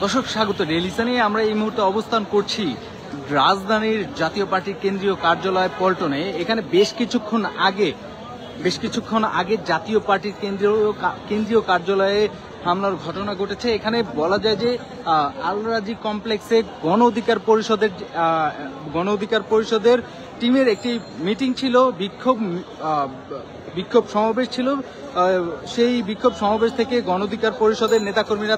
দর্শক স্বাগত। রেলিসানে আমরা এই মুহূর্তে অবস্থান করছি রাজধানীর জাতীয় পার্টির কেন্দ্রীয় কার্যালয় পল্টনে। এখানে বেশ কিছুক্ষণ আগে জাতীয় পার্টির কেন্দ্রীয় কার্যালয়ে হামলার ঘটনা ঘটেছে। এখানে বলা যায় যে আল রাজি কমপ্লেক্সে গণ অধিকার পরিষদের টিমের একটি মিটিং ছিল, বিক্ষোভ সমাবেশ ছিল। সেই বিক্ষোভ সমাবেশ থেকে গণ অধিকার পরিষদের নেতাকর্মীরা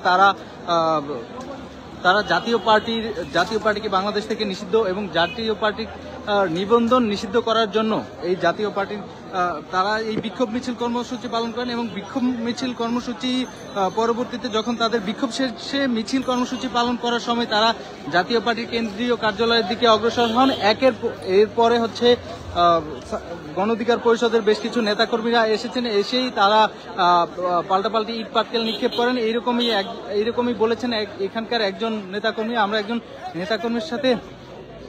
তারা জাতীয় পার্টিকে বাংলাদেশ থেকে নিষিদ্ধ এবং জাতীয় পার্টির নিবন্ধন নিষিদ্ধ করার জন্য এই জাতীয় পার্টির তারা এই বিক্ষোভ মিছিল কর্মসূচি পালন করেন এবং বিক্ষোভ মিছিল কর্মসূচি পরবর্তীতে যখন তাদের বিক্ষোভ শেষে মিছিল কর্মসূচি পালন করার সময় তারা জাতীয় পার্টির কেন্দ্রীয় কার্যালয়ের দিকে অগ্রসর হন। এরপরে হচ্ছে গণ অধিকার পরিষদের বেশ কিছু নেতাকর্মীরা এসেই তারা পাল্টাপাল্টি ইট পাটকেল নিক্ষেপ করেন। এইরকমই বলেছেন এখানকার একজন নেতাকর্মী। আমরা একজন নেতাকর্মীর সাথে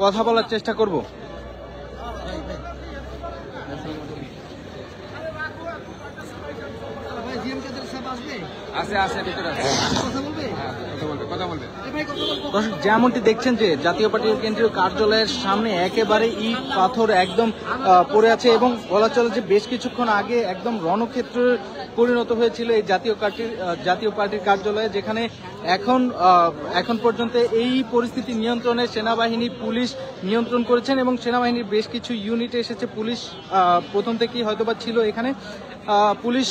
কথা বলার চেষ্টা করব। যেমনটি দেখছেন যে জাতীয় পার্টির কেন্দ্রীয় কার্যালয়ের সামনে একেবারে ইট পাথর একদম পড়ে আছে এবং বলা চলে যে বেশ কিছুক্ষণ আগে একদম রণক্ষেত্রে পরিণত হয়েছিল এই জাতীয় পার্টির কার্যালয়ে, যেখানে এখন পর্যন্ত এই পরিস্থিতি নিয়ন্ত্রণে সেনাবাহিনী পুলিশ নিয়ন্ত্রণ করেছেন এবং সেনাবাহিনীর বেশ কিছু ইউনিট এসেছে। পুলিশ প্রথম থেকেই হয়তোবা ছিল এখানে। পুলিশ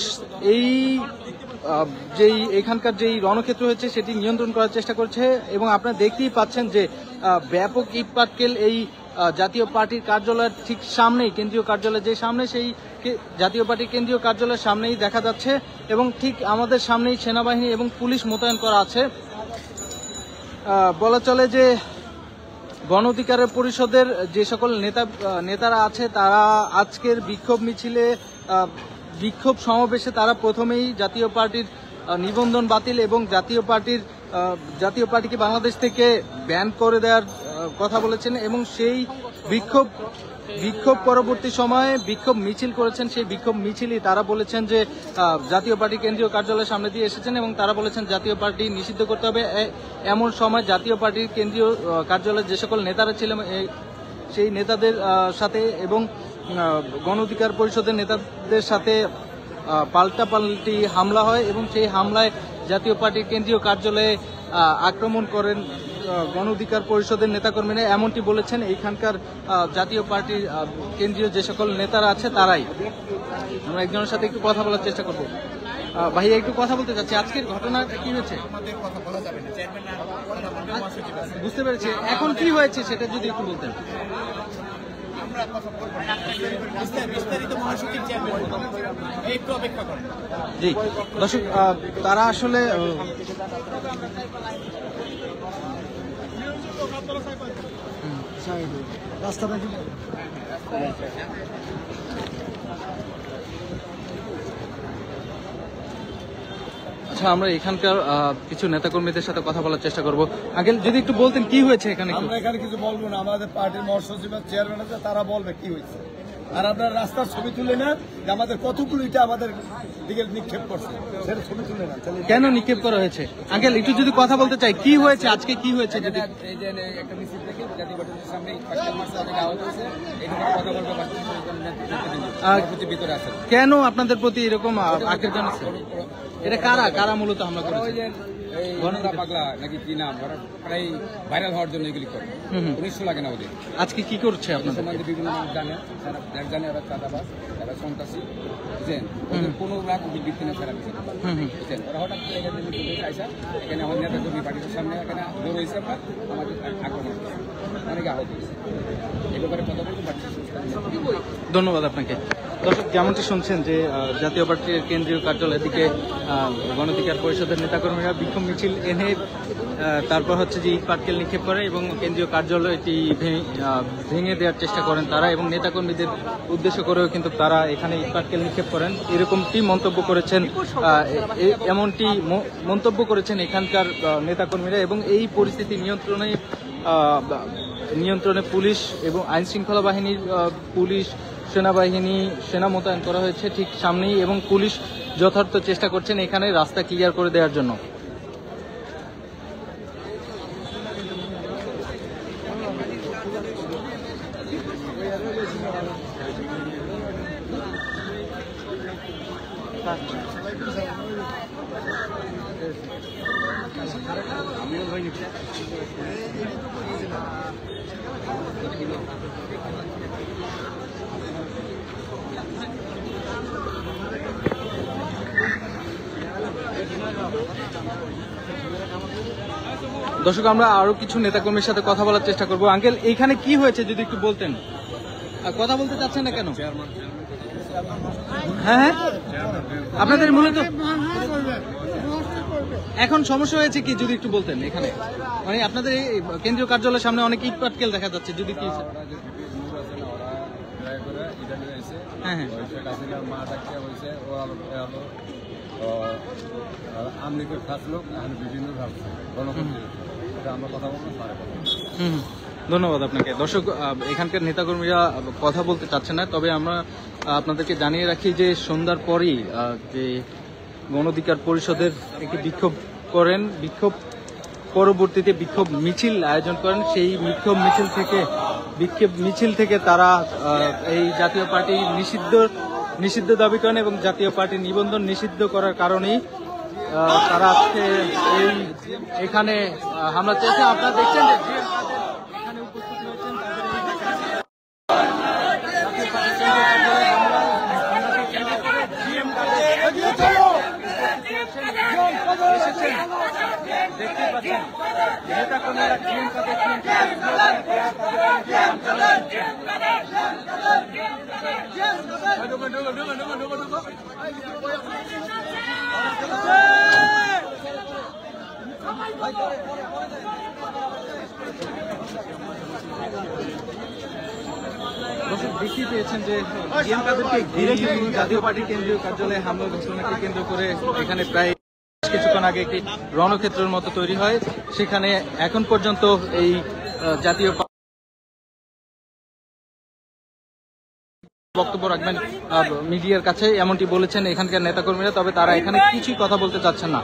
এখানকার যেই রণক্ষেত্র হয়েছে সেটি নিয়ন্ত্রণ করার চেষ্টা করছে এবং আপনারা দেখতেই পাচ্ছেন যে ব্যাপক ইট পাটকেল এই জাতীয় পার্টির কার্যালয়ের ঠিক সামনেই, কেন্দ্রীয় কার্যালয়ের যে সামনে, সেই জাতীয় পার্টির কেন্দ্রীয় কার্যালয়ের সামনেই দেখা যাচ্ছে এবং ঠিক আমাদের সামনেই সেনাবাহিনী এবং পুলিশ মোতায়েন করা আছে। বলা চলে যে গণ অধিকার পরিষদের যে সকল নেতারা আছে তারা আজকের বিক্ষোভ সমাবেশে তারা প্রথমেই জাতীয় পার্টির নিবন্ধন বাতিল এবং জাতীয় পার্টিকে বাংলাদেশ থেকে ব্যান করে দেওয়ার কথা বলেছেন এবং সেই বিক্ষোভ পরবর্তী সময়ে বিক্ষোভ মিছিল করেছেন। সেই বিক্ষোভ মিছিলই তারা বলেছেন যে জাতীয় পার্টি কেন্দ্রীয় কার্যালয়ের সামনে দিয়ে এসেছেন এবং তারা বলেছেন জাতীয় পার্টি নিষিদ্ধ করতে হবে। এমন সময় জাতীয় পার্টির কেন্দ্রীয় কার্যালয়ের যে সকল নেতারা ছিলেন সেই নেতাদের সাথে এবং গণ অধিকার পরিষদের নেতাদের সাথে পাল্টাপাল্টি হামলা হয় এবং সেই হামলায় জাতীয় পার্টির কেন্দ্রীয় কার্যালয়ে আক্রমণ করেন গণ অধিকার পরিষদের নেতাকর্মীরা। এমনটি বলেছেন এইখানকার জাতীয় পার্টির কেন্দ্রীয় যে সকল নেতারা আছে তারাই। আমরা একজনের সাথে একটু কথা বলার চেষ্টা করব। ভাইয়া একটু কথা বলতে চাচ্ছি, আজকের ঘটনা কি হয়েছে? বুঝতে পেরেছি, এখন কি হয়েছে সেটা যদি একটু বলতেন। জি দর্শক, তারা আসলে রাস্তাটা আমরা এখানকার কিছু নেতাকর্মীদের সাথে কথা বলার চেষ্টা করবো। আগে যদি একটু বলতেন কি হয়েছে এখানে। আমরা এখানে কিছু বলবো না, আমাদের পার্টির মহাসচিব চেয়ারম্যান আছে, তারা বলবে কি হয়েছে। আর আপনার রাস্তার ছবি তুলে না যে আমাদের কতগুলো ইটা আমাদের দিকে নিক্ষেপ করছে, সেটা ছবি তুলে না। কেন নিক্ষেপ করা হয়েছে আঙ্কেল একটু যদি কথা বলতে চাই, কি হয়েছে আজকে, কি হয়েছে? যদি এই যে একটা মিছিল থেকে জাতীয় পার্টির সামনে আহত হয়েছে, এখানে কথা বলবো ভিতরে আছে। কেন আপনাদের প্রতি এরকম আঘাত জানাচ্ছে? এটা কারা মূলত হামলা করেছে? পাগলা নাকি কি নাম, প্রায় ভাইরাল হওয়ার জন্য এগুলি করে। 1900 লাগে না ওদের। আজকে কি করছে আপনাদের? বিভিন্ন মানুষ জানে, জানে ওরা চাঁদাবাজ, তারা সন্ত্রাসী, বুঝছেন, ওদের কোনো ভিত্তি না ছাড়া বুঝছেন। ওরা হঠাৎ করে এখানে আইসা এখানে আমার নেতা কর্মী পার্টির সামনে এখানে জোর হয়েছে, আমরা আমাদের আক্রমণ অনেকে আহত হয়েছে। এ ব্যাপারে কথা বলতে পারছি। ধন্যবাদ আপনাকে। দর্শক, যেমনটি শুনছেন যে জাতীয় পার্টির কেন্দ্রীয় কার্যালয়ের দিকে গণ অধিকার পরিষদের নেতাকর্মীরা বিক্ষোভ মিছিল এনে তারপর হচ্ছে যে ইট পাটকেল নিক্ষেপ করে এবং কেন্দ্রীয় কার্যালয়টি ভেঙে দেওয়ার চেষ্টা করেন তারা এবং নেতাকর্মীদের উদ্দেশ্য করেও কিন্তু তারা এখানে ইট পাটকেল নিক্ষেপ করেন। এমনটি মন্তব্য করেছেন এখানকার নেতাকর্মীরা এবং এই পরিস্থিতি নিয়ন্ত্রণে পুলিশ এবং আইন শৃঙ্খলা বাহিনীর সেনা মোতায়েন করা হয়েছে ঠিক সামনেই এবং পুলিশ যথার্থ চেষ্টা করছেন এখানে রাস্তা ক্লিয়ার করে দেওয়ার জন্য। দর্শক, আমরা আরো কিছু নেতাকর্মীর সাথে কথা বলার চেষ্টা করব। আঙ্কেল, এইখানে কি হয়েছে যদি একটু বলতেন? কথা বলতে চাচ্ছেন না কেন? হ্যাঁ, আপনাদের মূলত এখন সমস্যা হয়েছে কি যদি একটু বলতেন? এখানে মানে আপনাদের এই কেন্দ্রীয় কার্যালয়ের সামনে অনেক ইট পাটকেল দেখা যাচ্ছে, যদি কি? হ্যাঁ হ্যাঁ, ধন্যবাদ আপনাকে। দর্শক, এখানকার নেতাকর্মীরা কথা বলতে চাচ্ছে না, তবে আমরা আপনাদেরকে জানিয়ে রাখি যে সন্ধ্যার পরই যে গণ অধিকার পরিষদের একটি বিক্ষোভ করেন, বিক্ষোভ পরবর্তীতে বিক্ষোভ মিছিল আয়োজন করেন। সেই বিক্ষোভ মিছিল থেকে তারা এই জাতীয় পার্টি নিষিদ্ধ দাবি করেন এবং জাতীয় পার্টির নিবন্ধন নিষিদ্ধ করার কারণেই তারা আজকে এখানে হামলা চেয়েছে। আপনারা দেখছেন যে এখানে উপস্থিত হয়েছেন দেখতে পাচ্ছেন নেতাকর্মীরা জিএম কাদের দেখতে পেয়েছেন যে জিএম কাদেরকে ঘিরে জাতীয় পার্টির কেন্দ্রীয় কার্যালয়ে হামলার ঘটনাকে কেন্দ্র করে এখানে প্রায় কিছুক্ষণ আগে একটি রণক্ষেত্রের মতো তৈরি হয়। সেখানে এখন পর্যন্ত এই জাতীয় বক্তব্য রাখবেন মিডিয়ার কাছে, এমনটি বলেছেন এখানকার নেতাকর্মীরা। তবে তারা এখানে কিছুই কথা বলতে চাচ্ছেন না।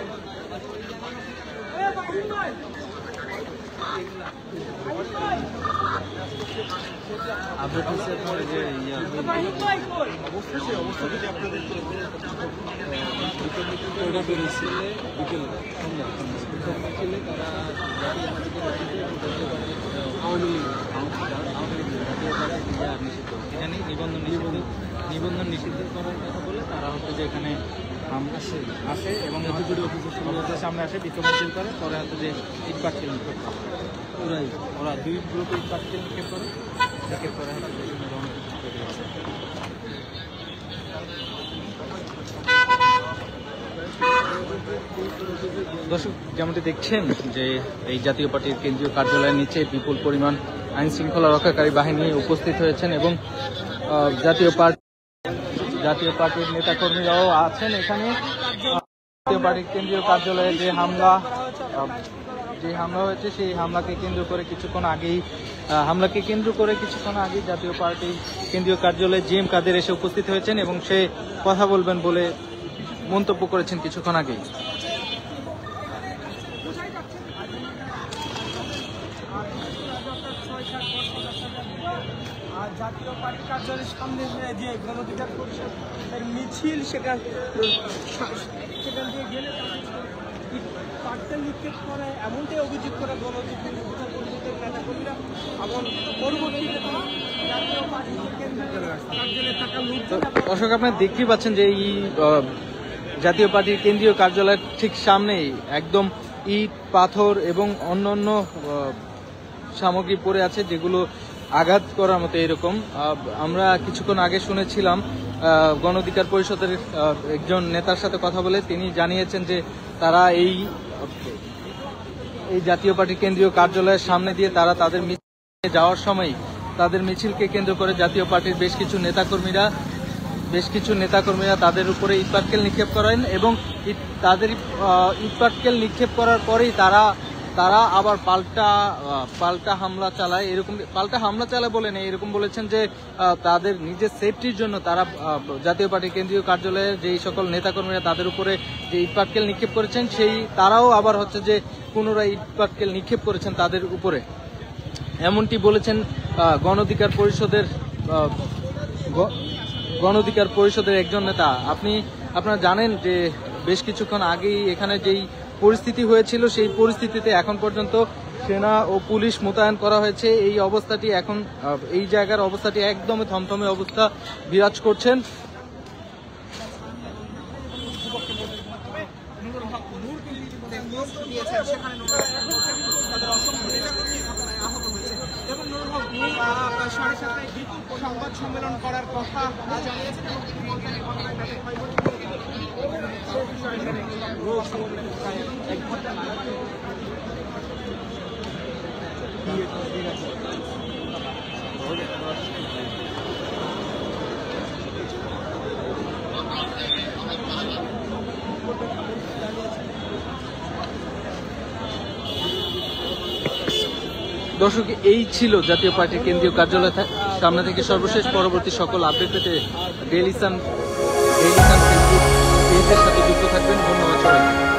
নিবন্ধন নিষিদ্ধ করার কথা বলে তারা হচ্ছে যে এখানে আসে এবং অফিসের সামনে আসে, বিক্ষোভ মিছিল করে, পরে হচ্ছে যে ইট পাটকেল নিক্ষেপ করে। ওরা দুই গ্রুপে ইট পাটকেল নিক্ষেপ করে, নিক্ষেপ করে দর্শক, যেমনটি দেখছেন যে এই জাতীয় পার্টির কেন্দ্রীয় কার্যালয়ের নিচে বিপুল পরিমাণ আইন শৃঙ্খলা রক্ষাকারী বাহিনী উপস্থিত হয়েছেন এবং জাতীয় পার্টির নেতাকর্মীরাও আছেন এখানে। জাতীয় পার্টির কেন্দ্রীয় কার্যালয়ে যে হামলা হয়েছে সেই হামলাকে কেন্দ্র করে কিছুক্ষণ আগেই জাতীয় পার্টি কেন্দ্রীয় কার্যালয়ে জিএম কাদের এসে উপস্থিত হয়েছেন এবং সে কথা বলবেন বলে মন্তব্য করেছেন কিছুক্ষণ আগেই। জাতীয় পার্টি কার্যালয়ের সামনে যে গণ অধিকার পরিষদের মিছিল সেখান দিয়ে গেলে পার্সেল নিক্ষেপ করে এমনটাই অভিযোগ করে গণ অধিকার পরিষদের নেতাকর্মীরা। এবং পরবর্তীতে জাতীয় পার্টির কার্যালয়ে থাকা দর্শক, আপনারা দেখতেই পাচ্ছেন যে এই জাতীয় পার্টির কেন্দ্রীয় কার্যালয়ের ঠিক সামনেই একদম ইট, পাথর এবং অন্যান্য সামগ্রী পড়ে আছে যেগুলো আঘাত করার মতো এরকম। আমরা কিছুক্ষণ আগে শুনেছিলাম গণ অধিকার পরিষদের একজন নেতার সাথে কথা বলে তিনি জানিয়েছেন যে তারা এই জাতীয় পার্টির কেন্দ্রীয় কার্যালয়ের সামনে দিয়ে তারা তাদের মিছিলে যাওয়ার সময় তাদের মিছিলকে কেন্দ্র করে জাতীয় পার্টির বেশ কিছু নেতাকর্মীরা তাদের উপরে ইটপাটকেল নিক্ষেপ করেন এবং তাদের ইটপাটকেল নিক্ষেপ করার পরেই তারা আবার পাল্টা হামলা চালায়। এরকম পাল্টা হামলা চালায় বলে নেই, এরকম বলেছেন যে তাদের নিজের সেফটির জন্য তারা জাতীয় পার্টির কেন্দ্রীয় কার্যালয়ের যেই সকল নেতাকর্মীরা তাদের উপরে যে ইটপাটকেল নিক্ষেপ করেছেন তারাও আবার হচ্ছে যে পুনরায় ইটপাটকেল নিক্ষেপ করেছেন তাদের উপরে, এমনটি বলেছেন গণ অধিকার পরিষদের একজন নেতা। আপনারা জানেন যে বেশ কিছুক্ষণ আগেই এখানে যেই পরিস্থিতি হয়েছিল সেই পরিস্থিতিতে এখন পর্যন্ত সেনা ও পুলিশ মোতায়েন করা হয়েছে। এই অবস্থাটি এখন এই জায়গার অবস্থাটি একদমই থমথমে অবস্থা বিরাজ করছেন। সংবাদ সম্মেলন করার কথা জানিয়েছেন। দর্শক, এই ছিল জাতীয় পার্টির কেন্দ্রীয় কার্যালয় সামনে থেকে সর্বশেষ। পরবর্তী সকল আপডেট পেতে ডেইলি সান পেজের সাথে যুক্ত থাকবেন। ধন্যবাদ সবাইকে।